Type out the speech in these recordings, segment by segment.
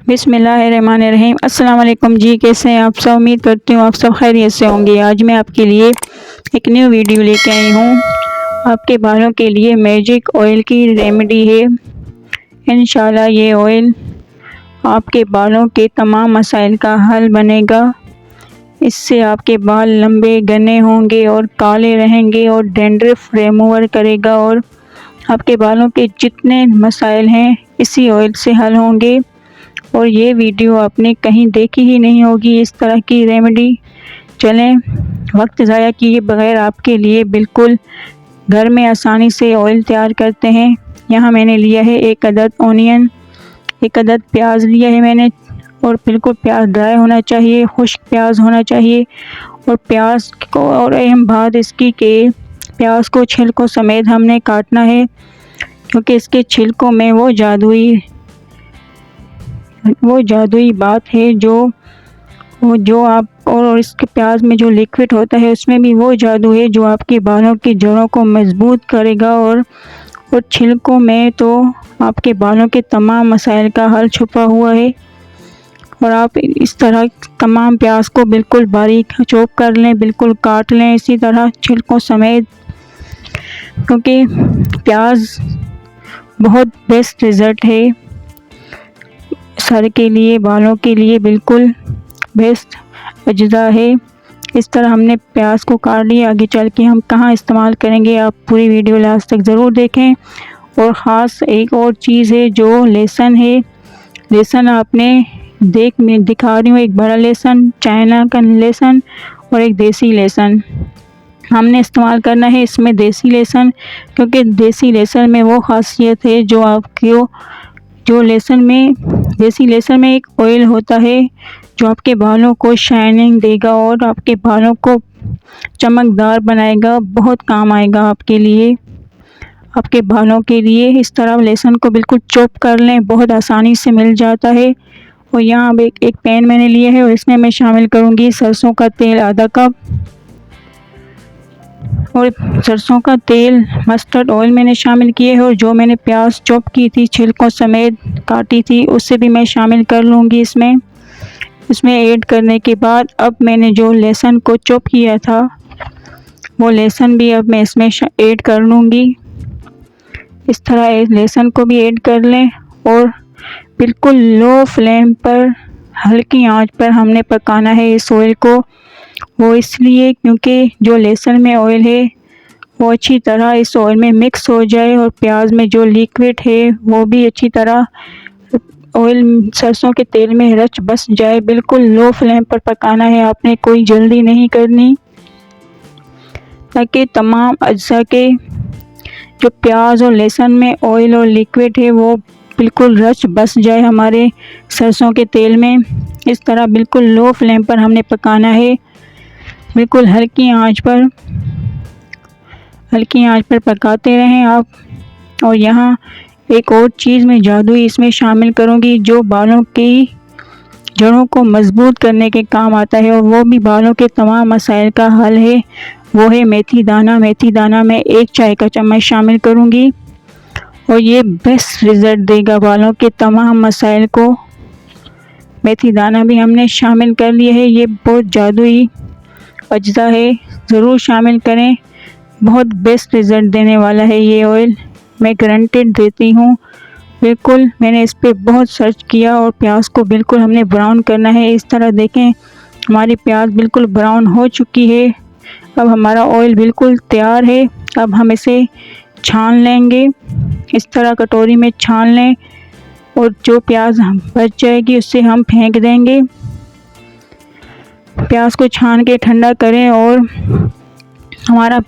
बिस्मिल्लाहिर्रहमानिर्रहीम। अस्सलाम वालेकुम जी, कैसे हैं आप सब। उम्मीद करती हूँ आप सब खैरियत से होंगे। आज मैं आपके लिए एक न्यू वीडियो लेके आई हूँ। आपके बालों के लिए मैजिक ऑयल की रेमेडी है। इंशाल्लाह ये ऑयल आपके बालों के तमाम मसाइल का हल बनेगा। इससे आपके बाल लंबे घने होंगे और काले रहेंगे और डैंड्रफ रिमूवर करेगा और आपके बालों के जितने मसाइल हैं इसी ऑयल से हल होंगे। और ये वीडियो आपने कहीं देखी ही नहीं होगी इस तरह की रेमेडी। चलें वक्त ज़ाया किए बगैर आपके लिए बिल्कुल घर में आसानी से ऑयल तैयार करते हैं। यहाँ मैंने लिया है 1 अदद ऑनियन, 1 अदद प्याज लिया है मैंने, और बिल्कुल प्याज ड्राई होना चाहिए, खुश्क प्याज होना चाहिए। और प्याज को, और अहम बात इसकी कि प्याज को छिलकों समेत हमने काटना है, क्योंकि इसके छिलकों में वो जादुई बात है जो आप, और इसके प्याज में जो लिक्विड होता है उसमें भी वो जादू है जो आपके बालों की जड़ों को मजबूत करेगा। और छिलकों में तो आपके बालों के तमाम मसाइल का हल छुपा हुआ है। और आप इस तरह तमाम प्याज को बिल्कुल बारीक चॉप कर लें, बिल्कुल काट लें इसी तरह छिलकों समेत, क्योंकि प्याज बहुत बेस्ट रिज़ल्ट है सर के लिए, बालों के लिए बिल्कुल बेस्ट अज्जा है। इस तरह हमने प्याज को काट लिया। आगे चल के हम कहाँ इस्तेमाल करेंगे, आप पूरी वीडियो लास्ट तक ज़रूर देखें। और ख़ास एक और चीज़ है जो लहसुन है। लहसुन आपने मैं दिखा रही हूँ, एक बड़ा लहसुन, चाइना का लहसुन और एक देसी लहसुन हमने इस्तेमाल करना है। इसमें देसी लहसुन, क्योंकि देसी लहसुन में वो ख़ासियत है जो आपको, जो देसी लहसुन में एक ऑयल होता है जो आपके बालों को शाइनिंग देगा और आपके बालों को चमकदार बनाएगा। बहुत काम आएगा आपके लिए, आपके बालों के लिए। इस तरह लहसुन को बिल्कुल चॉप कर लें, बहुत आसानी से मिल जाता है। और यहाँ अब एक पैन मैंने लिया है और इसमें मैं शामिल करूँगी सरसों का तेल आधा कप, और सरसों का तेल, मस्टर्ड ऑयल मैंने शामिल किए है। और जो मैंने प्याज चॉप की थी, छिलकों समेत काटी थी, उससे भी मैं शामिल कर लूँगी इसमें ऐड करने के बाद अब मैंने जो लहसुन को चॉप किया था वो लहसुन भी अब मैं इसमें ऐड कर लूँगी। इस तरह लहसुन को भी ऐड कर लें और बिल्कुल लो फ्लेम पर, हल्की आंच पर हमने पकाना है इस ऑयल को। वो इसलिए क्योंकि जो लहसुन में ऑयल है वो अच्छी तरह इस ऑयल में मिक्स हो जाए और प्याज में जो लिक्विड है वो भी अच्छी तरह ऑयल सरसों के तेल में रच बस जाए। बिल्कुल लो फ्लेम पर पकाना है आपने, कोई जल्दी नहीं करनी, ताकि तमाम अज्जा के जो प्याज और लहसुन में ऑयल और लिक्विड है वो बिल्कुल रच बस जाए हमारे सरसों के तेल में। इस तरह बिल्कुल लो फ्लेम पर हमने पकाना है, बिल्कुल हल्की आंच पर पकाते रहें आप। और यहाँ एक और चीज़ मैं जादुई इसमें शामिल करूँगी जो बालों की जड़ों को मजबूत करने के काम आता है, और वो भी बालों के तमाम मसाइल का हल है। वो है मेथी दाना। मेथी दाना मैं 1 चाय का चम्मच शामिल करूँगी और ये बेस्ट रिज़ल्ट देगा बालों के तमाम मसाइल को। मेथी दाना भी हमने शामिल कर लिया है। ये बहुत जादुई अज्जा है, ज़रूर शामिल करें, बहुत बेस्ट रिज़ल्ट देने वाला है ये ऑयल, मैं गारंटेड देती हूँ। बिल्कुल मैंने इस पर बहुत सर्च किया और प्याज को बिल्कुल हमने ब्राउन करना है। इस तरह देखें हमारी प्याज बिल्कुल ब्राउन हो चुकी है। अब हमारा ऑयल बिल्कुल तैयार है। अब हम इसे छान लेंगे, इस तरह कटोरी में छान लें, और जो प्याज बच जाएगी उससे हम फेंक देंगे। प्याज को छान के ठंडा करें और हमारा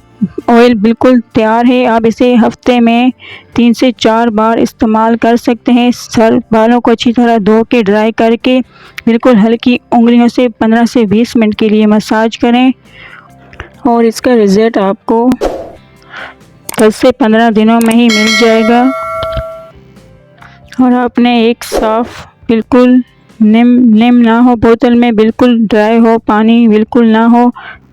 ऑयल बिल्कुल तैयार है। आप इसे हफ्ते में 3 से 4 बार इस्तेमाल कर सकते हैं। सर बालों को अच्छी तरह धो के ड्राई करके बिल्कुल हल्की उंगलियों से 15 से 20 मिनट के लिए मसाज करें, और इसका रिज़ल्ट आपको 10 से 15 दिनों में ही मिल जाएगा। और आपने एक साफ़, बिल्कुल निम ना हो बोतल में, बिल्कुल ड्राई हो, पानी बिल्कुल ना हो,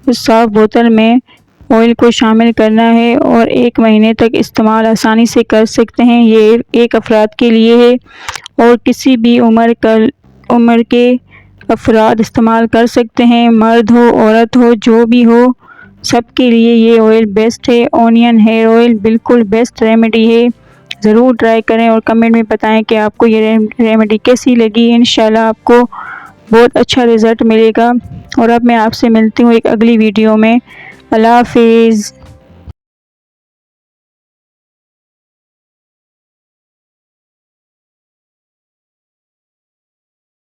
उस साफ़ बोतल में ऑयल को शामिल करना है और 1 महीने तक इस्तेमाल आसानी से कर सकते हैं। ये एक अफराद के लिए है और किसी भी उम्र के अफराद इस्तेमाल कर सकते हैं, मर्द हो औरत हो जो भी हो, सबके लिए ये ऑयल बेस्ट है। ऑनियन हेयर ऑयल बिल्कुल बेस्ट रेमेडी है, ज़रूर ट्राई करें और कमेंट में बताएं कि आपको ये रेमेडी कैसी लगी। इंशाल्लाह आपको बहुत अच्छा रिज़ल्ट मिलेगा। और अब मैं आपसे मिलती हूँ एक अगली वीडियो में। अल्लाह हाफिज़।